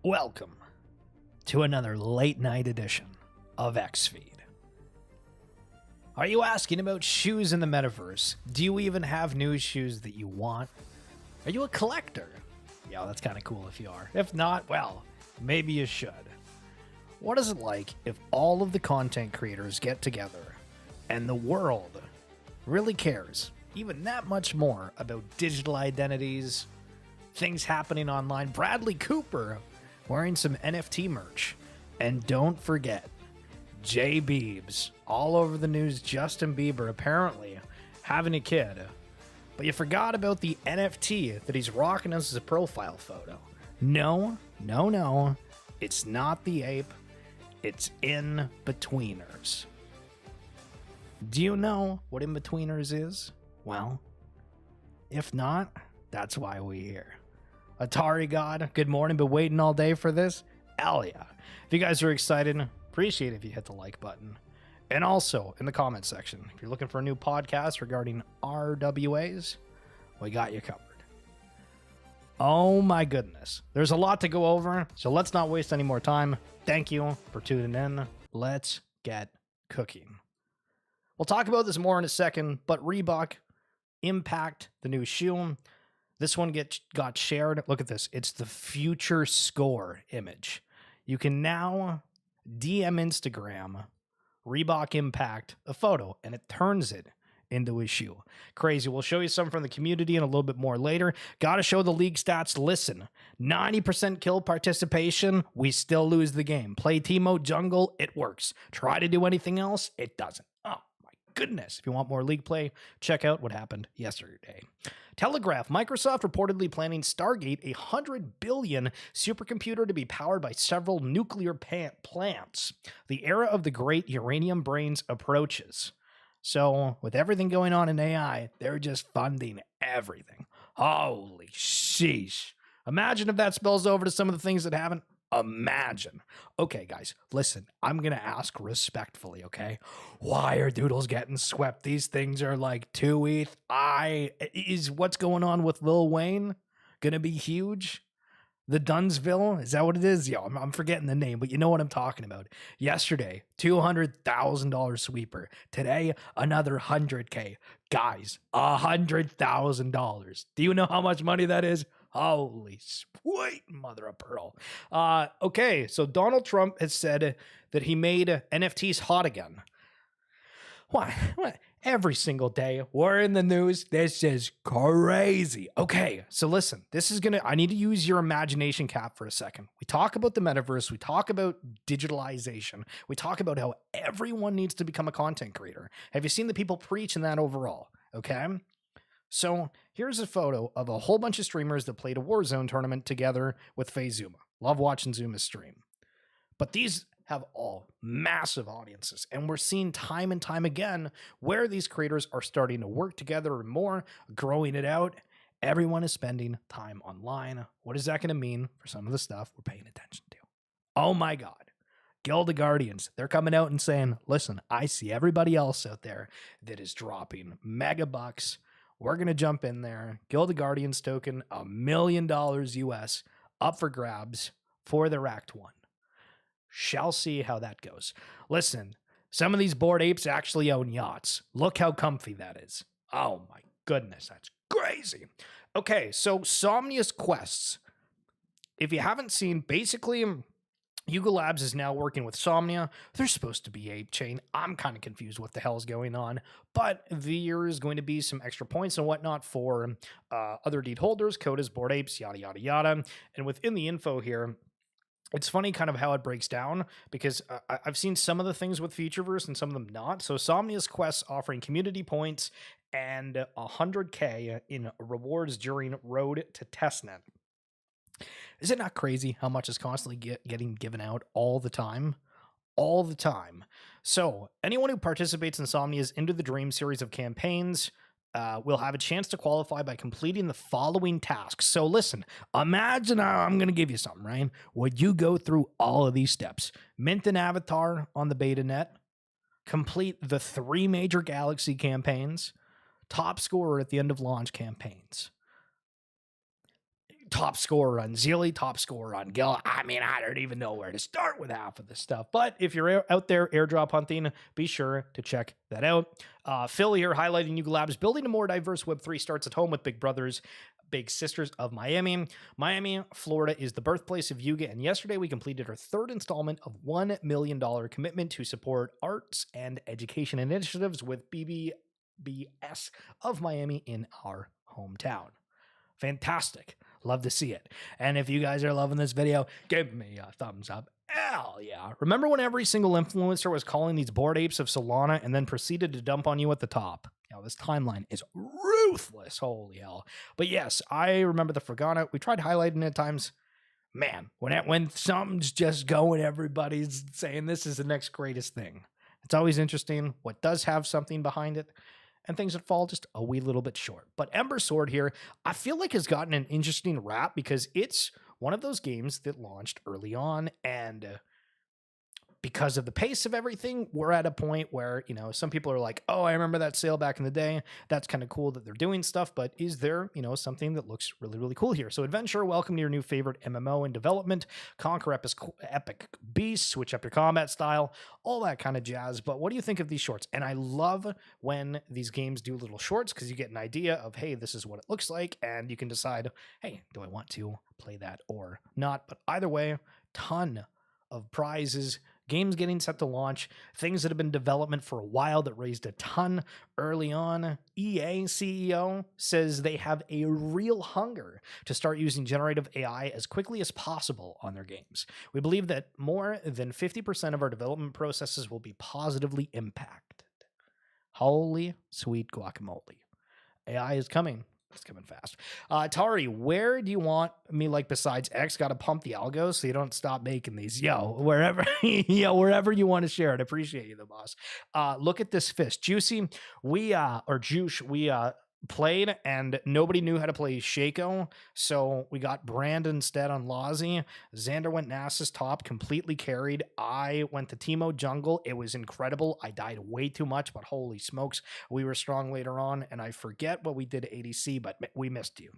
Welcome to another late night edition of XFeed. Are you asking about shoes in the metaverse? Do you even have new shoes that you want? Are you a collector? Yeah, that's kind of cool if you are. If not, well, maybe you should. What is it like if all of the content creators get together and the world really cares even that much more about digital identities, things happening online? Bradley Cooper wearing some NFT merch. And don't forget, J Beebs, all over the news, Justin Bieber apparently having a kid. But you forgot about the NFT that he's rocking as a profile photo. No, it's not the ape, it's In-Betweeners. Do you know what In-Betweeners is? Well, if not, that's why we're here. Atari God, good morning. Been waiting all day for this? Hell yeah. If you guys are excited, appreciate it if you hit the like button. And also, in the comment section, if you're looking for a new podcast regarding RWAs, we got you covered. Oh my goodness. There's a lot to go over, so let's not waste any more time. Thank you for tuning in. Let's get cooking. We'll talk about this more in a second, but Reebok Impact, the new shoe. This one got shared. Look at this. It's the future score image. You can now DM Instagram Reebok Impact a photo, and it turns it into a shoe. Crazy. We'll show you some from the community and a little bit more later. Got to show the league stats. Listen, 90% kill participation. We still lose the game. Play Teemo jungle. It works. Try to do anything else. It doesn't. Oh, my goodness. If you want more league play, check out what happened yesterday. Telegraph, Microsoft reportedly planning Stargate, a $100 billion supercomputer to be powered by several nuclear plants. The era of the great uranium brains approaches. So, with everything going on in AI, they're just funding everything. Holy sheesh. Imagine if that spills over to some of the things that haven't. Imagine. Okay, guys, listen, I'm going to ask respectfully, okay? Why are doodles getting swept? These things are like 2 ETH. Is what's going on with Lil Wayne going to be huge? The Dunsville? Is that what it is? Yeah, I'm forgetting the name, but you know what I'm talking about. Yesterday, $200,000 sweeper. Today, another $100K. Guys, $100,000. Do you know how much money that is? Holy sweet mother of pearl. Okay, so Donald Trump has said that he made NFTs hot again. What? Every single day, we're in the news. This is crazy. Okay, so listen, I need to use your imagination cap for a second. We talk about the metaverse. We talk about digitalization. We talk about how everyone needs to become a content creator. Have you seen the people preaching that overall? Okay. So here's a photo of a whole bunch of streamers that played a Warzone tournament together with Faye Zuma. Love watching Zuma's stream. But these have all massive audiences. And we're seeing time and time again where these creators are starting to work together more, growing it out. Everyone is spending time online. What is that going to mean for some of the stuff we're paying attention to? Oh my God. Guild of Guardians, they're coming out and saying, listen, I see everybody else out there that is dropping mega bucks. We're going to jump in there. Guild of Guardians token, $1 million US, up for grabs for their Act 1. Shall see how that goes. Listen, some of these Bored Apes actually own yachts. Look how comfy that is. Oh my goodness, that's crazy. Okay, so Somnius Quests. If you haven't seen, basically, Yuga Labs is now working with Somnia. They're supposed to be Ape Chain. I'm kind of confused what the hell is going on. But there is going to be some extra points and whatnot for other deed holders, Codas, Bored Apes, yada, yada, yada. And within the info here, it's funny kind of how it breaks down because I've seen some of the things with Futureverse and some of them not. So Somnia's Quests offering community points and 100K in rewards during Road to Testnet. Is it not crazy how much is constantly getting given out all the time? All the time. So anyone who participates in Somnia's Into the Dream series of campaigns will have a chance to qualify by completing the following tasks. So listen, imagine I'm going to give you something, right? Would you go through all of these steps? Mint an avatar on the beta net, complete the 3 major Galaxy campaigns, top scorer at the end of launch campaigns. top scorer on Zealy, top scorer on Gill. I mean, I don't even know where to start with half of this stuff. But if you're out there airdrop hunting, be sure to check that out. Phil here highlighting Yuga Labs. Building a more diverse Web3 starts at home with Big Brothers, Big Sisters of Miami. Miami, Florida is the birthplace of Yuga, and yesterday we completed our third installment of $1 million commitment to support arts and education initiatives with BBBS of Miami in our hometown. Fantastic. Love to see it. And if you guys are loving this video, give me a thumbs up. Hell yeah. Remember when every single influencer was calling these bored apes of Solana and then proceeded to dump on you at the top? This timeline is ruthless. Holy hell. But yes, I remember the Fragana. We tried highlighting it at times. Man, when something's just going, everybody's saying this is the next greatest thing. It's always interesting what does have something behind it, and things that fall just a wee little bit short. But Ember Sword here, I feel like has gotten an interesting rap because it's one of those games that launched early on, and because of the pace of everything, we're at a point where, some people are like, oh, I remember that sale back in the day. That's kind of cool that they're doing stuff, but is there, something that looks really, really cool here? So Adventure, welcome to your new favorite MMO in development. Conquer epic beasts, switch up your combat style, all that kind of jazz. But what do you think of these shorts? And I love when these games do little shorts because you get an idea of, hey, this is what it looks like. And you can decide, hey, do I want to play that or not? But either way, ton of prizes, games getting set to launch, things that have been in development for a while that raised a ton early on. EA CEO says they have a real hunger to start using generative AI as quickly as possible on their games. We believe that more than 50% of our development processes will be positively impacted. Holy sweet guacamole. AI is coming. It's coming fast. Tari, where do you want me, besides X, got to pump the algo so you don't stop making these? Wherever you want to share it. Appreciate you, the boss. Look at this fist. Juicy, we played and nobody knew how to play Shaco, so we got Brand instead on Lozzie. Xander went Nasus top, completely carried. I went to Teemo jungle. It was incredible. I died way too much, but holy smokes, we were strong later on, and I forget what we did to ADC, but we missed you.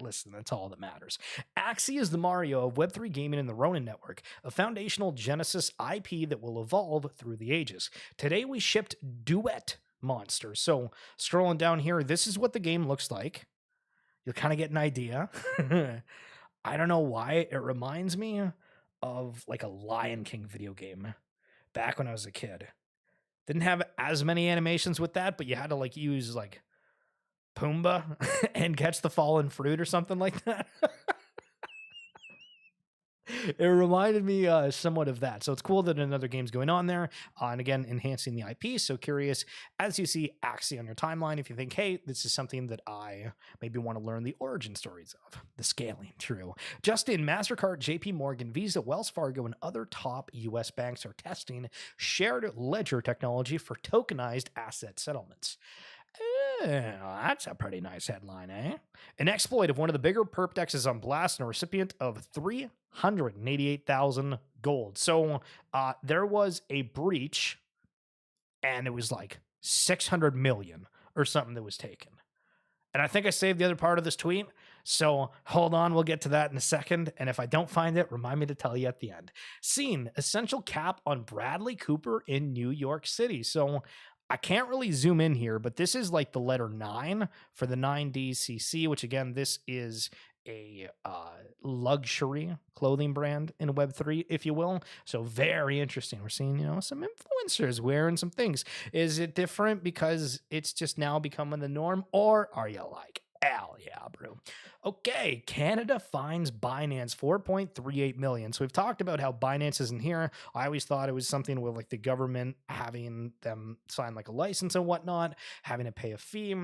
Listen, that's all that matters. Axie is the Mario of Web3 gaming in the Ronin network, a foundational Genesis IP that will evolve through the ages. Today we shipped Duet Monster. So scrolling down here, this is what the game looks like. You'll kind of get an idea. I don't know why it reminds me of a Lion King video game back when I was a kid. Didn't have as many animations with that, but you had to use Pumbaa and catch the fallen fruit or something like that. It reminded me somewhat of that. So it's cool that another game's going on there. And again, enhancing the IP. So curious as you see Axie on your timeline, if you think, hey, this is something that I maybe want to learn the origin stories of. The scaling, true. Justin, MasterCard, JP Morgan, Visa, Wells Fargo, and other top US banks are testing shared ledger technology for tokenized asset settlements. That's a pretty nice headline, eh? An exploit of one of the bigger perp dexes on Blast and a recipient of 388,000 gold. So there was a breach, and it was 600 million or something that was taken. And I think I saved the other part of this tweet, so hold on, we'll get to that in a second. And if I don't find it, remind me to tell you at the end. Scene, essential cap on Bradley Cooper in New York City. So I can't really zoom in here, but this is the letter 9 for the 9DCC, which again, this is a luxury clothing brand in Web3, if you will. So very interesting. We're seeing, some influencers wearing some things. Is it different because it's just now becoming the norm, or are you like, hell yeah, bro? Okay, Canada fines Binance 4.38 million. So we've talked about how Binance isn't here. I always thought it was something with the government having them sign a license and whatnot, having to pay a fee.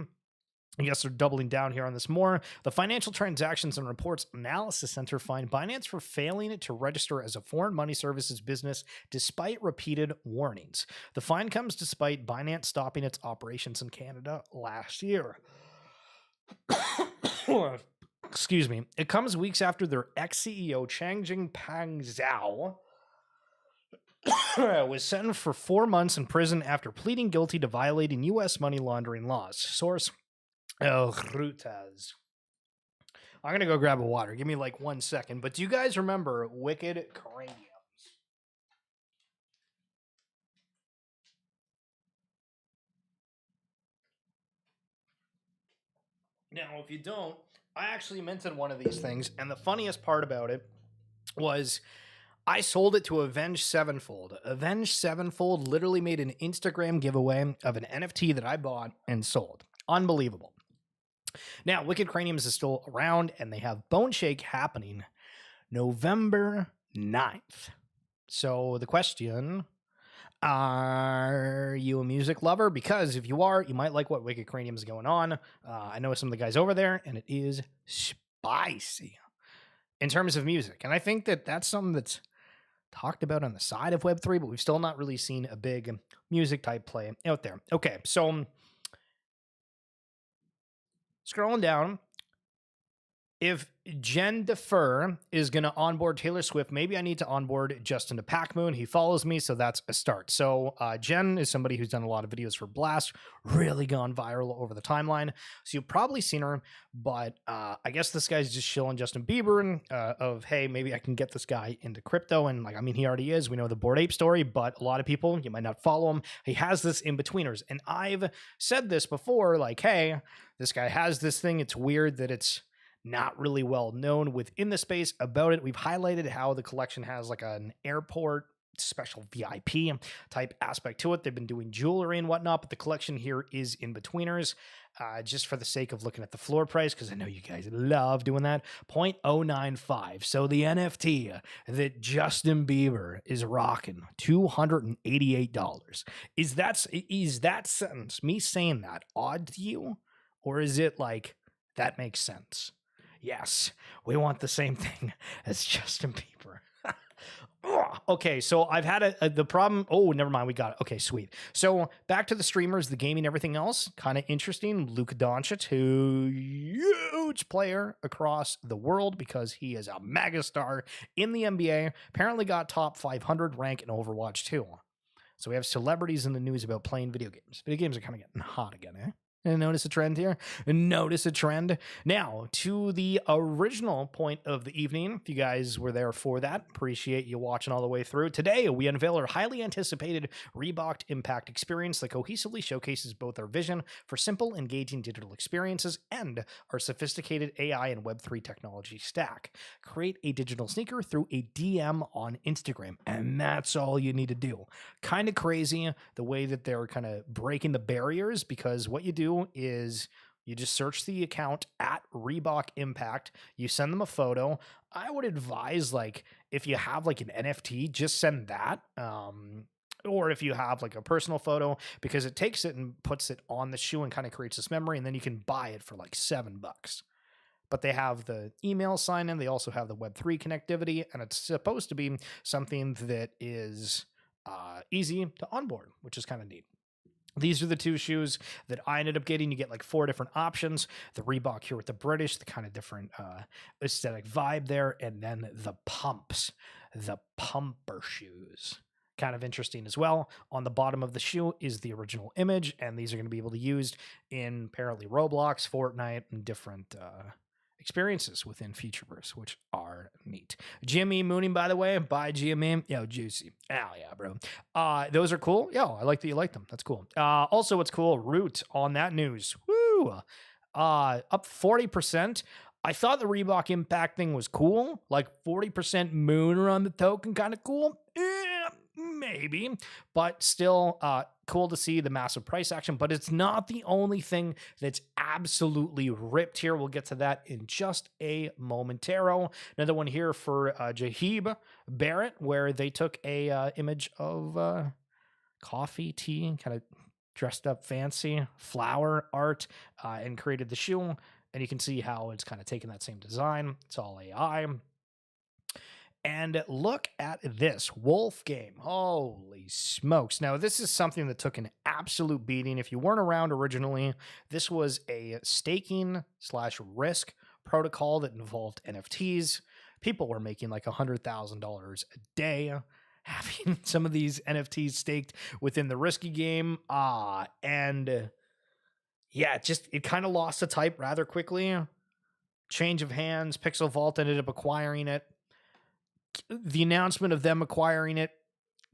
I guess they're doubling down here on this more. The Financial Transactions and Reports Analysis Center fined Binance for failing to register as a foreign money services business despite repeated warnings. The fine comes despite Binance stopping its operations in Canada last year. Excuse me. It comes weeks after their ex-CEO Changjing Pang Zhao was sentenced for 4 months in prison after pleading guilty to violating U.S. money laundering laws. Source, Reuters. I'm going to go grab a water. Give me like 1 second. But do you guys remember Wicked Craniums? Now, if you don't, I actually minted one of these things. And the funniest part about it was I sold it to Avenged Sevenfold. Avenged Sevenfold literally made an Instagram giveaway of an NFT that I bought and sold. Unbelievable. Now, Wicked Craniums is still around, and they have Bone Shake happening November 9th. So the question, are you a music lover? Because if you are, you might like what Wicked Cranium is going on. I know some of the guys over there, and it is spicy in terms of music. And I think that that's something that's talked about on the side of Web3, but we've still not really seen a big music type play out there. Okay, so scrolling down, if Jen Defer is going to onboard Taylor Swift, maybe I need to onboard Justin to Pac-Moon. He follows me, so that's a start. So Jen is somebody who's done a lot of videos for Blast, really gone viral over the timeline. So you've probably seen her, but I guess this guy's just shilling Justin Bieber and of, hey, maybe I can get this guy into crypto. And like, I mean, he already is. We know the Bored Ape story, but a lot of people, you might not follow him. He has this in-betweeners. And I've said this before, like, hey, this guy has this thing. It's weird that it's not really well known within the space about it. We've highlighted how the collection has like an airport special VIP type aspect to it. They've been doing jewelry and whatnot, but the collection here is in betweeners. Just for the sake of looking at the floor price, because I know you guys love doing that, 0.095. So the NFT that Justin Bieber is rocking, $288. Is that sentence, me saying that, odd to you? Or is it like, that makes sense? Yes, we want the same thing as Justin Bieber. Okay, so I've had the problem. Oh, never mind. We got it. Okay, sweet. So back to the streamers, the gaming, everything else. Kind of interesting. Luka Doncic, who huge player across the world because he is a megastar in the NBA. Apparently got top 500 rank in Overwatch 2. So we have celebrities in the news about playing video games. Video games are kind of getting hot again, eh? And notice a trend here. Notice a trend. Now, to the original point of the evening, if you guys were there for that, appreciate you watching all the way through. Today, we unveil our highly anticipated Reebok Impact experience that cohesively showcases both our vision for simple, engaging digital experiences and our sophisticated AI and Web3 technology stack. Create a digital sneaker through a DM on Instagram, and that's all you need to do. Kind of crazy the way that they're kind of breaking the barriers, because what you do is you just search the account at Reebok Impact. You send them a photo. I would advise, like, if you have like an NFT, just send that. Or if you have like a personal photo, because it takes it and puts it on the shoe and kind of creates this memory, and then you can buy it for like $7. But they have the email sign in. They also have the Web3 connectivity, and it's supposed to be something that is easy to onboard, which is kind of neat. These are the two shoes that I ended up getting. You get like 4 different options. The Reebok here with the British, the kind of different aesthetic vibe there. And then the pumps, the pumper shoes. Kind of interesting as well. On the bottom of the shoe is the original image. And these are going to be able to be used in apparently Roblox, Fortnite, and different experiences within Futureverse, which are neat. GME Mooning, by the way, by GME. Yo, juicy. Oh, yeah, bro. Those are cool. Yo, I like that you like them. That's cool. Also, what's cool, Root on that news. Woo! Up 40%. I thought the Reebok Impact thing was cool. Like 40% Mooner on the token, kind of cool. Maybe, but still cool to see the massive price action. But it's not the only thing that's absolutely ripped here. We'll get to that in just a momentaro. Another one here for Jahib Barrett, where they took a image of coffee, tea, kind of dressed up fancy, flower art, and created the shoe. And you can see how it's kind of taken that same design. It's all AI. And look at this Wolf game. Holy smokes. Now, this is something that took an absolute beating. If you weren't around originally, this was a staking / risk protocol that involved NFTs. People were making like $100,000 a day having some of these NFTs staked within the risky game. And yeah, it kind of lost its hype rather quickly. change of hands. Pixel Vault ended up acquiring it. The announcement of them acquiring it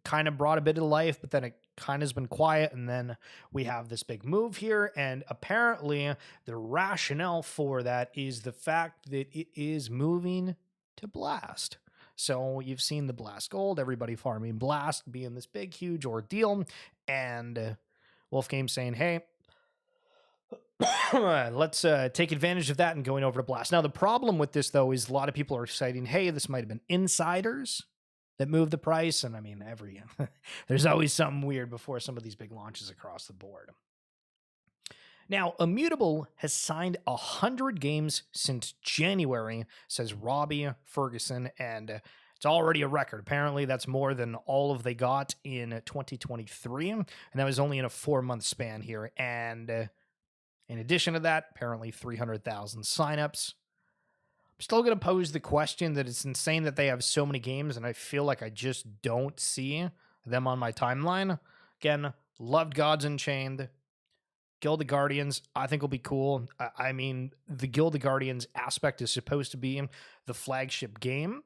kind of brought a bit of life, but then it kind of has been quiet. And then we have this big move here. And apparently, the rationale for that is the fact that it is moving to Blast. So you've seen the Blast Gold, everybody farming Blast being this big, huge ordeal. And Wolf Game saying, hey, let's take advantage of that and going over to Blast. Now, the problem with this, though, is a lot of people are citing, hey, this might have been insiders that moved the price. And I mean, there's always something weird before some of these big launches across the board. Now, Immutable has signed 100 games since January, says Robbie Ferguson, and it's already a record. Apparently, that's more than all of they got in 2023, and that was only in a 4-month span here. And in addition to that, apparently 300,000 signups. I'm still going to pose the question that it's insane that they have so many games, and I feel like I just don't see them on my timeline. Again, loved Gods Unchained. Guild of Guardians, I think will be cool. I mean, the Guild of Guardians aspect is supposed to be the flagship game.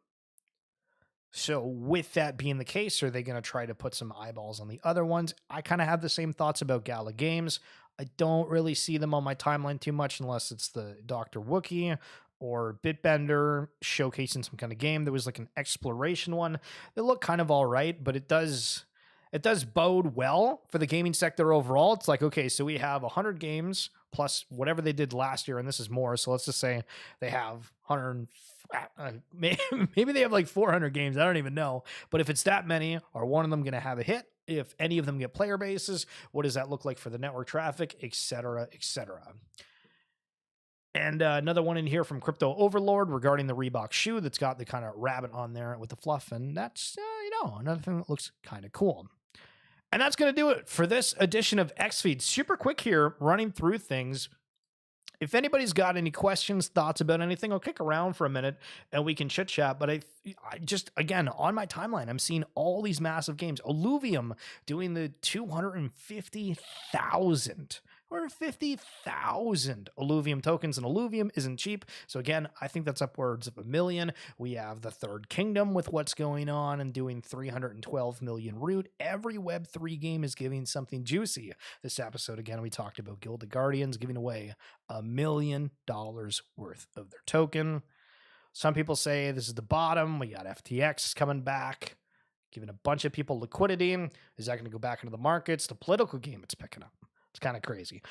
So with that being the case, are they going to try to put some eyeballs on the other ones? I kind of have the same thoughts about Gala Games. I don't really see them on my timeline too much unless it's the Dr. Wookie or Bitbender showcasing some kind of game. There was like an exploration one that looked kind of all right, but it does bode well for the gaming sector overall. It's like, okay, so we have 100 games plus whatever they did last year, and this is more. So let's just say they have 100, maybe they have like 400 games. I don't even know. But if it's that many, are one of them going to have a hit? If any of them get player bases, what does that look like for the network traffic, et cetera, et cetera? And another one in here from Crypto Overlord regarding the Reebok shoe that's got the kind of rabbit on there with the fluff. And that's, another thing that looks kind of cool. And that's going to do it for this edition of XFeed. Super quick here, running through things. If anybody's got any questions, thoughts about anything, I'll kick around for a minute and we can chit chat. But I just, again, on my timeline, I'm seeing all these massive games. Illuvium doing the 250,000 Illuvium tokens, and Illuvium isn't cheap. So again, I think that's upwards of 1 million. We have the Third Kingdom with what's going on and doing 312 million root. Every Web3 game is giving something juicy. This episode, again, we talked about Guild of Guardians giving away $1 million worth of their token. Some people say this is the bottom. We got FTX coming back, giving a bunch of people liquidity. Is that going to go back into the markets? The political game, it's picking up. It's kind of crazy.